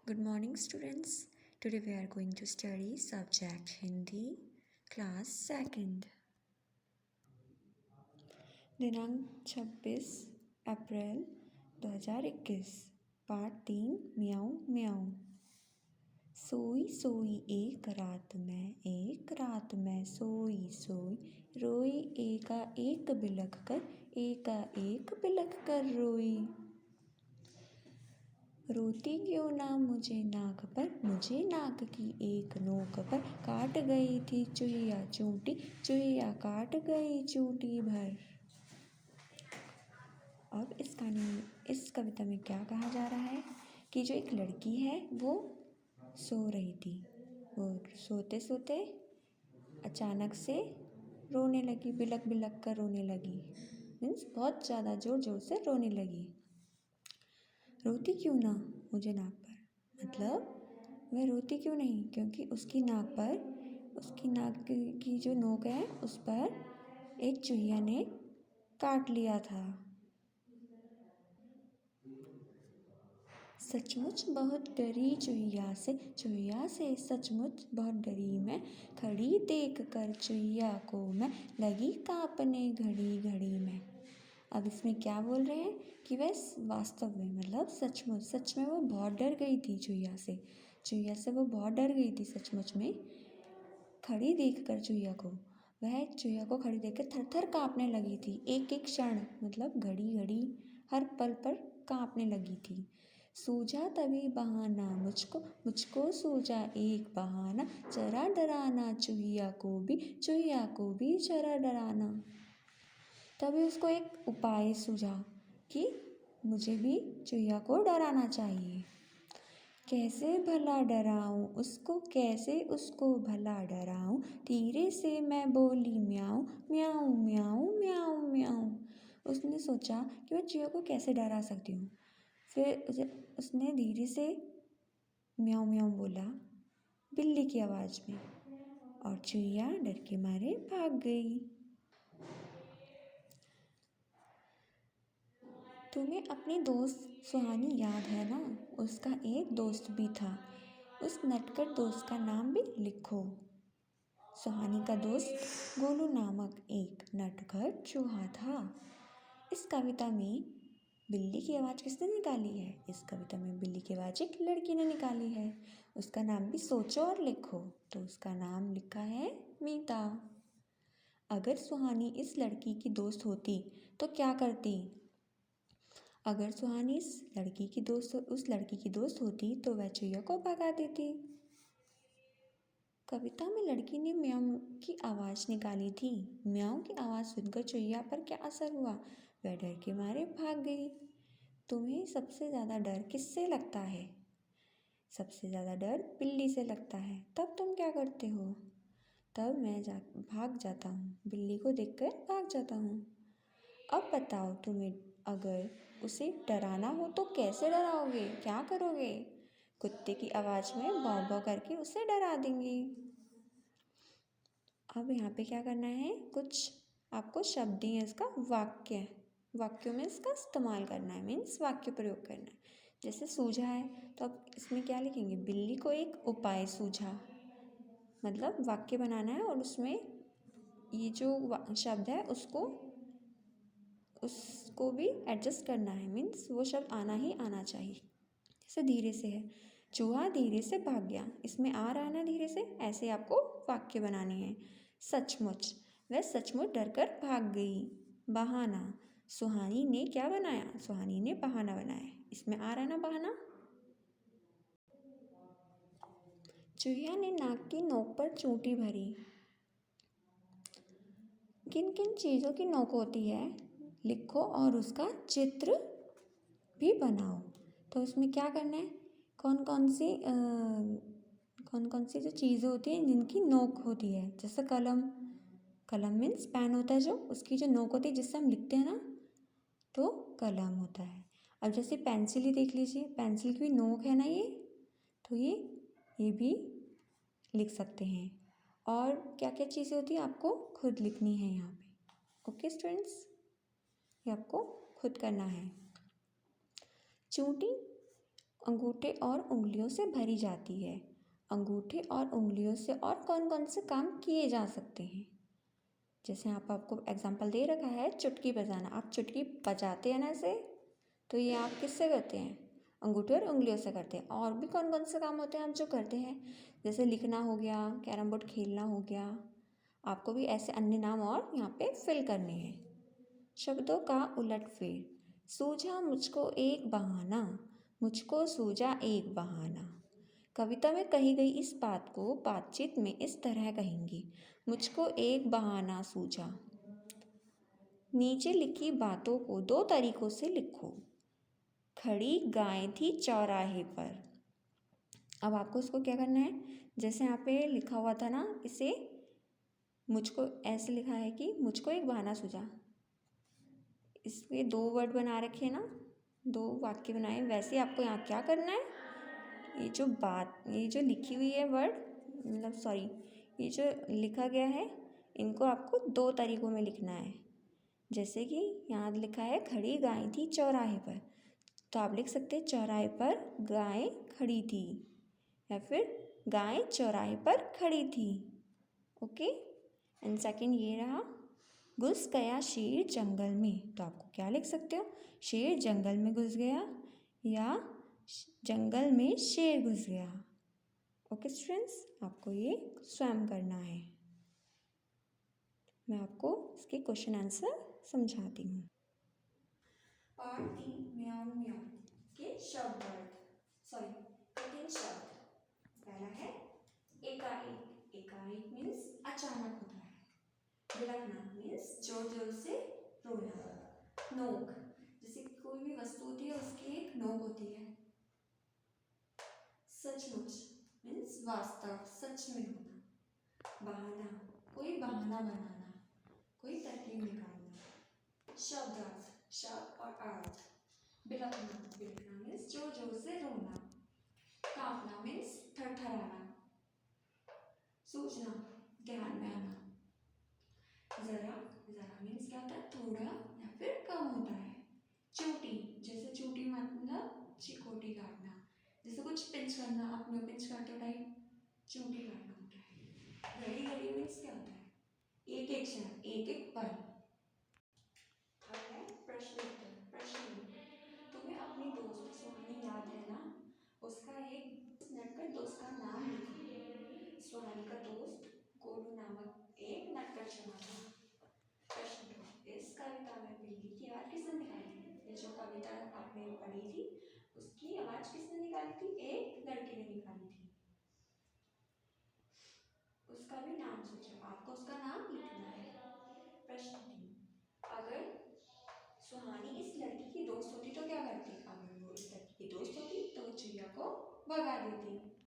Good morning, students. Today we are going to study subject Hindi, class second. दिनांक 26 अप्रैल 2021, पाठ 3 म्याऊं म्याऊं। सोई सोई एक रात में सोई सोई रोई एका एक बिलख कर रोई। रोती क्यों ना मुझे नाक की एक नोक पर काट गई थी चुहिया काट गई चूटी भर। अब इस कविता में क्या कहा जा रहा है कि जो एक लड़की है वो सो रही थी। वो सोते सोते अचानक से रोने लगी, बिलख बिलख कर रोने लगी। मीन्स बहुत ज़्यादा जोर जोर से रोने लगी। रोती क्यों ना मुझे नाक पर, मतलब वह रोती क्यों नहीं, क्योंकि उसकी नाक की जो नोक है उस पर एक चूहिया ने काट लिया था। सचमुच बहुत डरी चूहिया से सचमुच बहुत डरी मैं, खड़ी देख कर चूहिया को मैं लगी कांपने घड़ी घड़ी में। अब इसमें क्या बोल रहे हैं कि वह वास्तव में मतलब सच में वो बहुत डर गई थी चूहिया से वो बहुत डर गई थी सचमुच में। खड़ी देखकर चूहिया को, वह चूहिया को खड़ी देखकर थर थर काँपने लगी थी। एक एक क्षण मतलब घड़ी घड़ी हर पल पर काँपने लगी थी। सूझा तभी बहाना मुझको सूझा एक बहाना, जरा डराना चूहिया को भी जरा डराना। तभी उसको एक उपाय सूझा कि मुझे भी चूहिया को डराना चाहिए। कैसे उसको भला डराऊं, धीरे से मैं बोली म्याऊं म्याऊं म्याऊं म्याऊं म्याऊं। उसने सोचा कि मैं चूहिया को कैसे डरा सकती हूँ। फिर उसने धीरे से म्याऊं म्याऊं बोला बिल्ली की आवाज़ में, और चूहिया डर के मारे भाग गई। तुम्हें अपनी दोस्त सुहानी याद है ना? उसका एक दोस्त भी था, उस नटखट दोस्त का नाम भी लिखो। सुहानी का दोस्त गोलू नामक एक नटखट चूहा था। इस कविता में बिल्ली की आवाज़ किसने निकाली है? इस कविता में बिल्ली की आवाज़ एक लड़की ने निकाली है। उसका नाम भी सोचो और लिखो। तो उसका नाम लिखा है मीता। अगर सुहानी इस लड़की की दोस्त होती तो क्या करती? अगर सुहानी उस लड़की की दोस्त होती तो वह चूहिया को भगा देती। कविता में लड़की ने म्याऊं की आवाज़ निकाली थी। म्याऊं की आवाज़ सुनकर चूहिया पर क्या असर हुआ? वह डर के मारे भाग गई। तुम्हें सबसे ज़्यादा डर किससे लगता है? सबसे ज़्यादा डर बिल्ली से लगता है। तब तुम क्या करते हो? तब मैं भाग जाता हूँ, बिल्ली को देखकर भाग जाता हूँ। अब बताओ, तुम्हें अगर उसे डराना हो तो कैसे डराओगे, क्या करोगे? कुत्ते की आवाज़ में भौं भौं करके उसे डरा देंगे। अब यहाँ पे क्या करना है, कुछ आपको शब्द दिए हैं, इसका वाक्यों में इसका इस्तेमाल करना है, मीन्स वाक्य प्रयोग करना है। जैसे सूझा है तो अब इसमें क्या लिखेंगे? बिल्ली को एक उपाय सूझा, मतलब वाक्य बनाना है और उसमें ये जो शब्द है उसको भी एडजस्ट करना है, मीन्स वो शब्द आना ही आना चाहिए। जैसे धीरे से है, चूहा धीरे से भाग गया, इसमें आ रहा है ना धीरे से, ऐसे आपको वाक्य बनाने हैं। सचमुच, वह सचमुच डर कर भाग गई। बहाना, सुहानी ने क्या बनाया? सुहानी ने बहाना बनाया, इसमें आ रहा है ना बहाना। चूहिया ने नाक की नोक पर चूंटी भरी। किन किन चीज़ों की नोक होती है लिखो और उसका चित्र भी बनाओ। तो इसमें क्या करना है, कौन कौन सी जो चीज़ें होती हैं जिनकी नोक होती है। जैसे कलम मीन्स पेन होता है, जो उसकी जो नोक होती है जिससे हम लिखते हैं ना, तो कलम होता है। अब जैसे पेंसिल ही देख लीजिए, पेंसिल की भी नोक है ना ये, तो ये भी लिख सकते हैं। और क्या क्या चीज़ें होती है आपको खुद लिखनी है यहाँ पे। ओके स्टूडेंट्स, ये आपको खुद करना है। चूंटी अंगूठे और उंगलियों से भरी जाती है। अंगूठे और उंगलियों से और कौन कौन से काम किए जा सकते हैं? जैसे आपको एग्जाम्पल दे रखा है चुटकी बजाना। आप चुटकी बजाते हैं ना ऐसे, तो ये आप किससे करते हैं? अंगूठे और उंगलियों से करते हैं। और भी कौन कौन से काम होते हैं आप जो करते हैं? जैसे लिखना हो गया, कैरम बोर्ड खेलना हो गया। आपको भी ऐसे अन्य नाम और यहाँ पे फिल करने हैं। शब्दों का उलटफेर। सूझा मुझको एक बहाना, मुझको सूझा एक बहाना। कविता में कही गई इस बात को बातचीत में इस तरह कहेंगे, मुझको एक बहाना सूझा। नीचे लिखी बातों को दो तरीकों से लिखो। खड़ी गाय थी चौराहे पर। अब आपको इसको क्या करना है? जैसे यहाँ पे लिखा हुआ था ना, इसे मुझको ऐसे लिखा है कि मुझको एक बहाना सूझा। इसमें दो वर्ड बना रखे ना, दो वाक्य बनाए। वैसे आपको यहाँ क्या करना है? ये जो लिखी हुई है वर्ड, मतलब सॉरी, ये जो लिखा गया है, इनको आपको दो तरीकों में लिखना है। जैसे कि यहाँ लिखा है खड़ी गाय थी चौराहे पर, तो आप लिख सकते हैं चौराहे पर गाय खड़ी थी, या फिर गाय चौराहे पर खड़ी थी। ओके। एंड सेकंड ये रहा, घुस गया शेर जंगल में। तो आपको क्या लिख सकते हो? शेर जंगल में घुस गया, या जंगल में शेर घुस गया। ओके स्टूडेंट्स, आपको ये स्वयं करना है। मैं आपको इसके क्वेश्चन आंसर समझाती हूँ। पार्ट 3 म्याऊं म्याऊं के शब्द अर्थ, सॉरी कठिन शब्द। पहला है एकाएक। एकाएक मीन्स अचानक होता है। विलखना मीन्स जोर जोर से रोना। नोक, जैसे कोई भी वस्तु होती है उसकी एक नोक होती है। सचमुच मीन्स वास्तव, सच में होना। बहाना, कोई बहाना बनाना, कोई तरकीब निकालना। शब्दार्थ, शब्द और अर्थ। बिलखना, बिलखना मीन्स जोर जोर से रोना। कांपना मीन्स थरथराना। सूझना, ध्यान में आना। जरा, जरा मीन्स क्या होता है? थोड़ा या फिर कम होता है। चोटी, जैसे चोटी मतलब चिकोटी काटना, जैसे कुछ पिंच करना, अपने पिंच काटो टाइप चोटी काटना होता है। घड़ी, घड़ी मीन्स क्या होता है? एक एक क्षण, एक एक पल। अब है प्रश्न उत्तर। प्रश्न, तुम्हें अपनी दोस्त सुहानी याद है ना? उसका एक नटखट दोस्त का नाम लिखो। सुहानी का दोस्त गोलू नामक एक नटखट चना था। प्रश्न दो, इस कविता में बिल्ली की आवाज किसने निकाली थी? ये जो कविता आपने पढ़ी थी उसकी आवाज किसने निकाली थी? एक लड़के ने निकाली थी। उसका भी नाम सोचो, आपको उसका नाम लिखना है। प्रश्न 3, अगर सुहानी इस लड़की की दोस्त होती तो क्या करती? अगर वो इस लड़की की दोस्त होती तो वो चिड़िया को भगा देती।